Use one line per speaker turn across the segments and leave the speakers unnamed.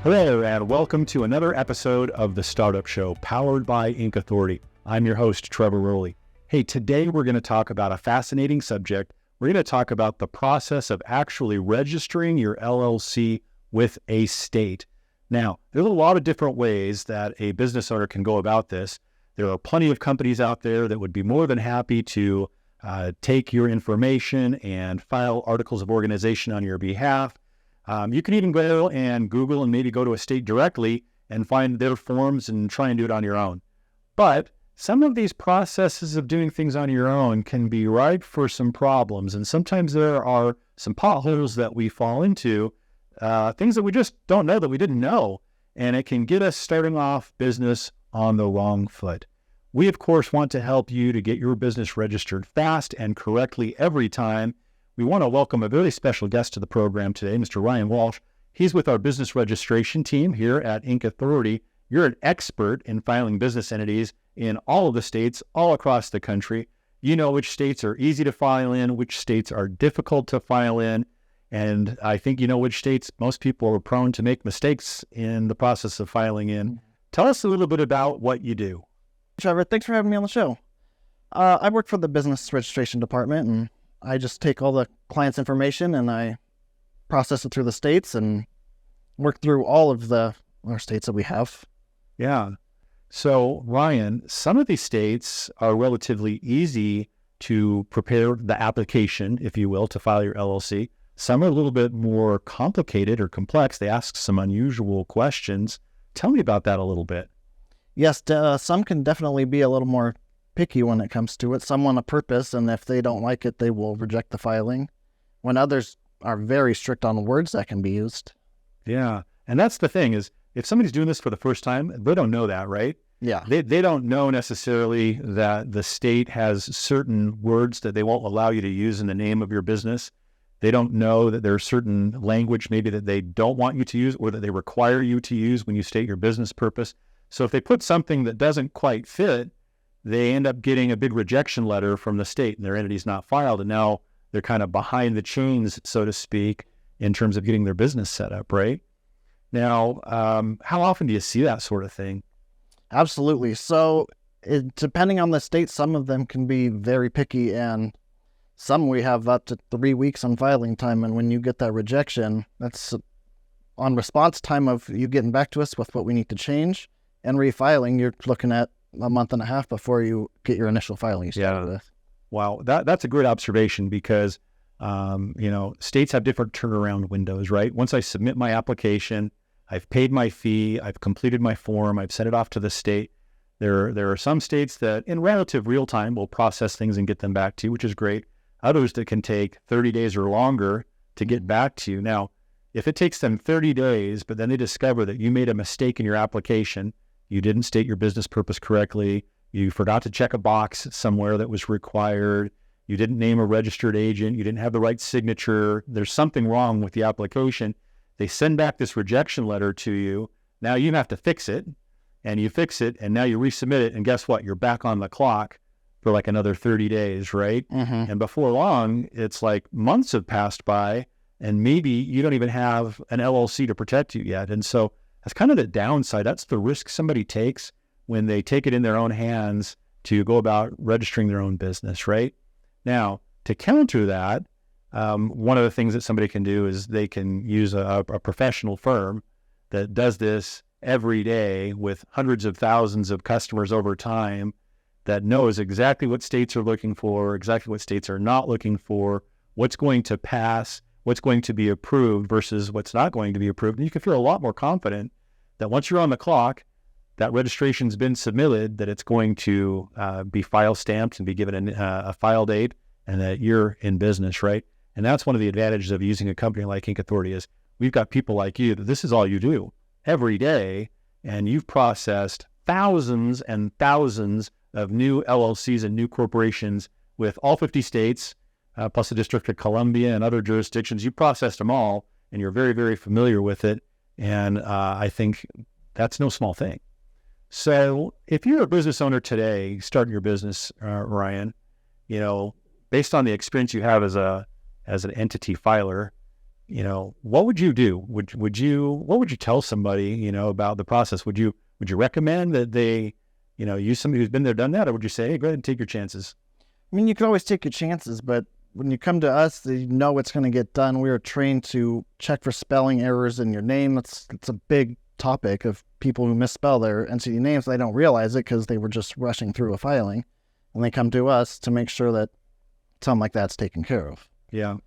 Hello, and welcome to another episode of The Startup Show, powered by Inc. Authority. I'm your host, Trevor Rowley. Hey, today we're going to talk about a fascinating subject. We're going to talk about the process of actually registering your LLC with a state. Now, there's a lot of different ways that a business owner can go about this. There are plenty of companies out there that would be more than happy to take your information and file articles of organization on your behalf. You can even go and Google and maybe go to a state directly and find their forms and try and do it on your own. But some of these processes of doing things on your own can be ripe for some problems. And sometimes there are some potholes that we fall into, things that we just don't know that we didn't know. And it can get us starting off business on the wrong foot. We, of course, want to help you to get your business registered fast and correctly every time. We want to welcome a very special guest to the program today, Mr. Ryan Walsh. He's with our business registration team here at Inc. Authority. You're an expert in filing business entities in all of the states, all across the country. You know which states are easy to file in, which states are difficult to file in, and I think you know which states most people are prone to make mistakes in the process of filing in. Tell us a little bit about what you do.
Trevor, thanks for having me on the show. I work for the business registration department, and I just take all the client's information and I process it through the states and work through all of our states that we have.
Yeah. So, Ryan, some of these states are relatively easy to prepare the application, if you will, to file your LLC. Some are a little bit more complicated or complex. They ask some unusual questions. Tell me about that a little bit.
Yes, some can definitely be a little more picky when it comes to it. Some want a purpose, and if they don't like it, they will reject the filing. When others are very strict on the words that can be used.
Yeah, and that's the thing is, if somebody's doing this for the first time, they don't know that, right?
Yeah.
They don't know necessarily that the state has certain words that they won't allow you to use in the name of your business. They don't know that there's certain language maybe that they don't want you to use or that they require you to use when you state your business purpose. So if they put something that doesn't quite fit, they end up getting a big rejection letter from the state and their entity's not filed. And now they're kind of behind the chains, so to speak, in terms of getting their business set up, right? Now, how often do you see that sort of thing?
Absolutely. So depending on the state, some of them can be very picky, and some we have up to 3 weeks on filing time. And when you get that rejection, that's on response time of you getting back to us with what we need to change, and refiling, you're looking at a month and a half before you get your initial filing you started with.
Wow, that's a great observation because, states have different turnaround windows, right? Once I submit my application, I've paid my fee, I've completed my form, I've sent it off to the state. There are some states that in relative real time will process things and get them back to you, which is great. Others that can take 30 days or longer to get back to you. Now, if it takes them 30 days, but then they discover that you made a mistake in your application, you didn't state your business purpose correctly, you forgot to check a box somewhere that was required, you didn't name a registered agent, you didn't have the right signature, there's something wrong with the application, they send back this rejection letter to you. Now you have to fix it, and you fix it, and now you resubmit it, and guess what? You're back on the clock for like another 30 days, right?
Mm-hmm.
And before long, it's like months have passed by, and maybe you don't even have an LLC to protect you yet. And so that's kind of the downside. That's the risk somebody takes when they take it in their own hands to go about registering their own business, right? Now, to counter that, one of the things that somebody can do is they can use a professional firm that does this every day with hundreds of thousands of customers over time that knows exactly what states are looking for, exactly what states are not looking for, what's going to pass, what's going to be approved versus what's not going to be approved. And you can feel a lot more confident that once you're on the clock, that registration's been submitted, that it's going to be file stamped and be given a file date, and that you're in business, right? And that's one of the advantages of using a company like Inc. Authority is we've got people like you that this is all you do every day, and you've processed thousands and thousands of new LLCs and new corporations with all 50 states, plus the District of Columbia and other jurisdictions. You processed them all, and you're very, very familiar with it. And I think that's no small thing. So if you're a business owner today, starting your business, Ryan, based on the experience you have as an entity filer, what would you do? What would you tell somebody, about the process? Would you recommend that they, use somebody who's been there, done that? Or would you say, hey, go ahead and take your chances?
I mean, you can always take your chances, but when you come to us, you know it's going to get done. We are trained to check for spelling errors in your name. It's a big topic of people who misspell their entity names. They don't realize it because they were just rushing through a filing, and they come to us to make sure that something like that's taken care of.
Yeah.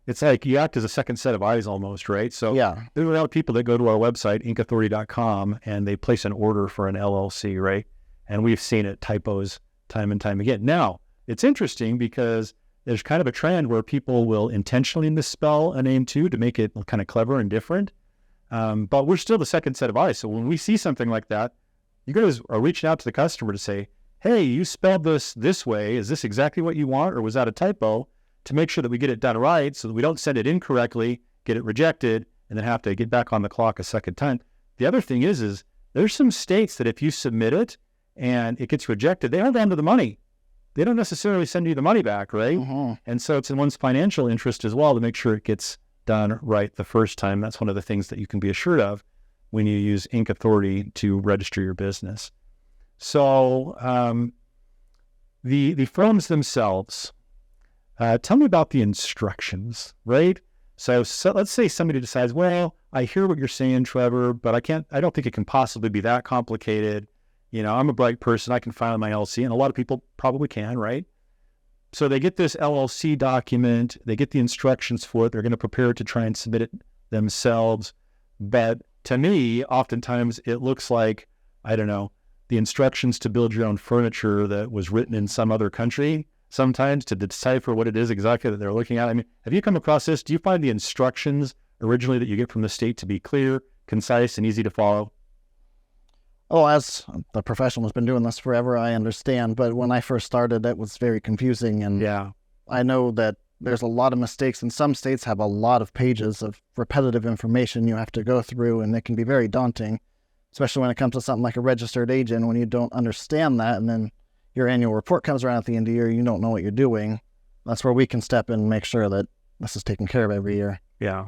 It's like you act as a second set of eyes almost, right? So
yeah,
there are a lot of people that go to our website, inkauthority.com, and they place an order for an LLC, right? And we've seen it, typos, time and time again. Now, it's interesting because there's kind of a trend where people will intentionally misspell a name too to make it kind of clever and different. But we're still the second set of eyes. So when we see something like that, you guys are reaching out to the customer to say, hey, you spelled this way. Is this exactly what you want? Or was that a typo? To make sure that we get it done right so that we don't send it incorrectly, get it rejected, and then have to get back on the clock a second time. The other thing is there's some states that if you submit it and it gets rejected, they hold on to the money. They don't necessarily send you the money back, right?
Mm-hmm.
And so it's in one's financial interest as well to make sure it gets done right the first time. That's one of the things that you can be assured of when you use Inc. Authority to register your business. So the firms themselves, tell me about the instructions, right? So let's say somebody decides, well, I hear what you're saying, Trevor, but I don't think it can possibly be that complicated. I'm a bright person. I can file my LLC, and a lot of people probably can, right? So they get this LLC document, they get the instructions for it, they're going to prepare to try and submit it themselves. But to me, oftentimes it looks like, I don't know, the instructions to build your own furniture that was written in some other country, sometimes to decipher what it is exactly that they're looking at. I mean, have you come across this? Do you find the instructions originally that you get from the state to be clear, concise, and easy to follow?
Oh, as the professional who's been doing this forever, I understand. But when I first started, it was very confusing. And
yeah,
I know that there's a lot of mistakes, and some states have a lot of pages of repetitive information you have to go through, and it can be very daunting, especially when it comes to something like a registered agent, when you don't understand that, and then your annual report comes around at the end of the year, you don't know what you're doing. That's where we can step in and make sure that this is taken care of every year.
Yeah.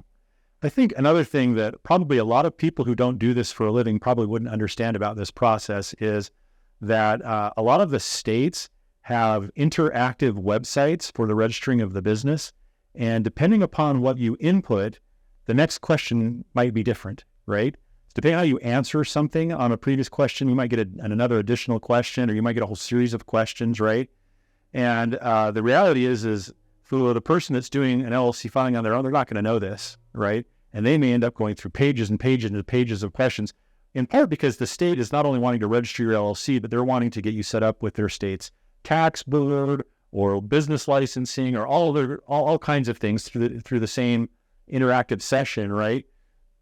I think another thing that probably a lot of people who don't do this for a living probably wouldn't understand about this process is that a lot of the states have interactive websites for the registering of the business. And depending upon what you input, the next question might be different, right? Depending on how you answer something on a previous question, you might get another additional question, or you might get a whole series of questions, right? And the reality is for the person that's doing an LLC filing on their own, they're not going to know this, right? And they may end up going through pages and pages and pages of questions, in part because the state is not only wanting to register your LLC, but they're wanting to get you set up with their state's tax board or business licensing or all kinds of things through the same interactive session, right?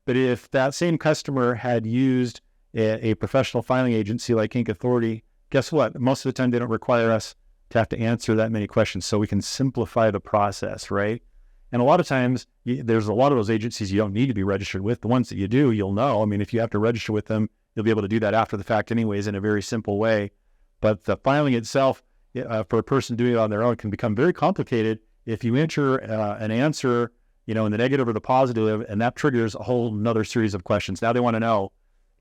But if that same customer had used a professional filing agency like Inc. Authority, guess what? Most of the time they don't require us to have to answer that many questions, so we can simplify the process, right? And a lot of times, there's a lot of those agencies you don't need to be registered with. The ones that you do, you'll know. I mean, if you have to register with them, you'll be able to do that after the fact anyways in a very simple way. But the filing itself, for a person doing it on their own, can become very complicated if you enter an answer, in the negative or the positive, and that triggers a whole another series of questions. Now they want to know,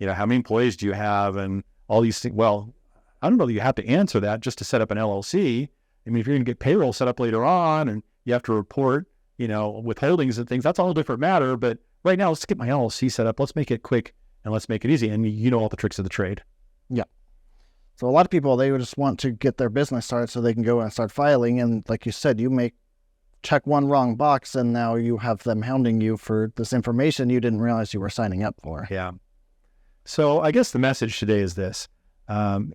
how many employees do you have and all these things. Well, I don't know that you have to answer that just to set up an LLC. I mean, if you're going to get payroll set up later on and you have to report, withholdings and things, that's all a different matter. But right now, let's get my LLC set up. Let's make it quick and let's make it easy. And you know all the tricks of the trade.
Yeah. So a lot of people, they would just want to get their business started so they can go and start filing. And like you said, you check one wrong box and now you have them hounding you for this information you didn't realize you were signing up for.
Yeah. So I guess the message today is this.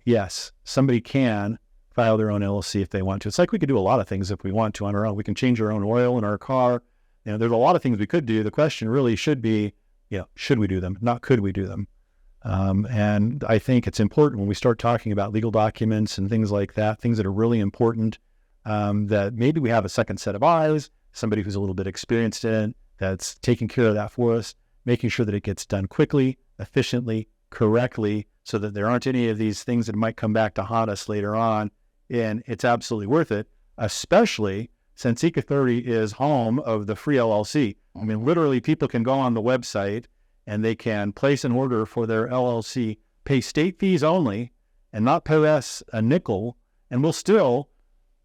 Yes, somebody can file their own LLC if they want to. It's like we could do a lot of things if we want to on our own. We can change our own oil in our car. There's a lot of things we could do. The question really should be, should we do them? Not could we do them? And I think it's important when we start talking about legal documents and things like that, things that are really important, that maybe we have a second set of eyes, somebody who's a little bit experienced in it, that's taking care of that for us, making sure that it gets done quickly, efficiently, correctly, so that there aren't any of these things that might come back to haunt us later on. And it's absolutely worth it, especially since Inc. Authority is home of the free LLC. I mean, literally people can go on the website and they can place an order for their LLC, pay state fees only, and not pay us a nickel, and we'll still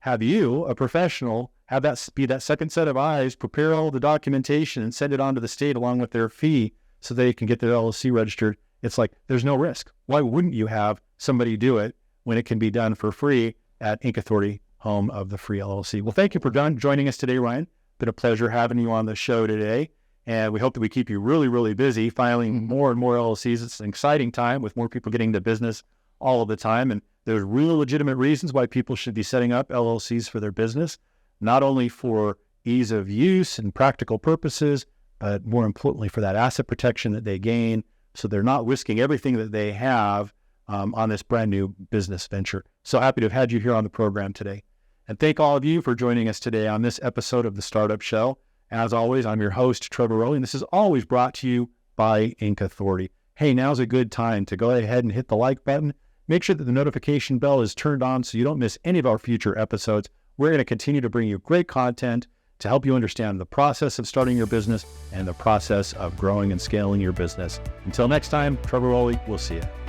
have you, a professional, have that be that second set of eyes, prepare all the documentation and send it on to the state along with their fee so they can get their LLC registered. It's like, there's no risk. Why wouldn't you have somebody do it when it can be done for free at Inc. Authority, home of the free LLC? Well, thank you for joining us today, Ryan. Been a pleasure having you on the show today. And we hope that we keep you really, really busy filing more and more LLCs. It's an exciting time with more people getting into business all of the time. And there's real legitimate reasons why people should be setting up LLCs for their business, not only for ease of use and practical purposes, but more importantly for that asset protection that they gain, so they're not risking everything that they have on this brand new business venture. So happy to have had you here on the program today. And thank all of you for joining us today on this episode of The Startup Show. As always, I'm your host, Trevor Rowley, and this is always brought to you by Inc. Authority. Hey, now's a good time to go ahead and hit the like button. Make sure that the notification bell is turned on so you don't miss any of our future episodes. We're going to continue to bring you great content to help you understand the process of starting your business and the process of growing and scaling your business. Until next time, Trevor Rowley, we'll see you.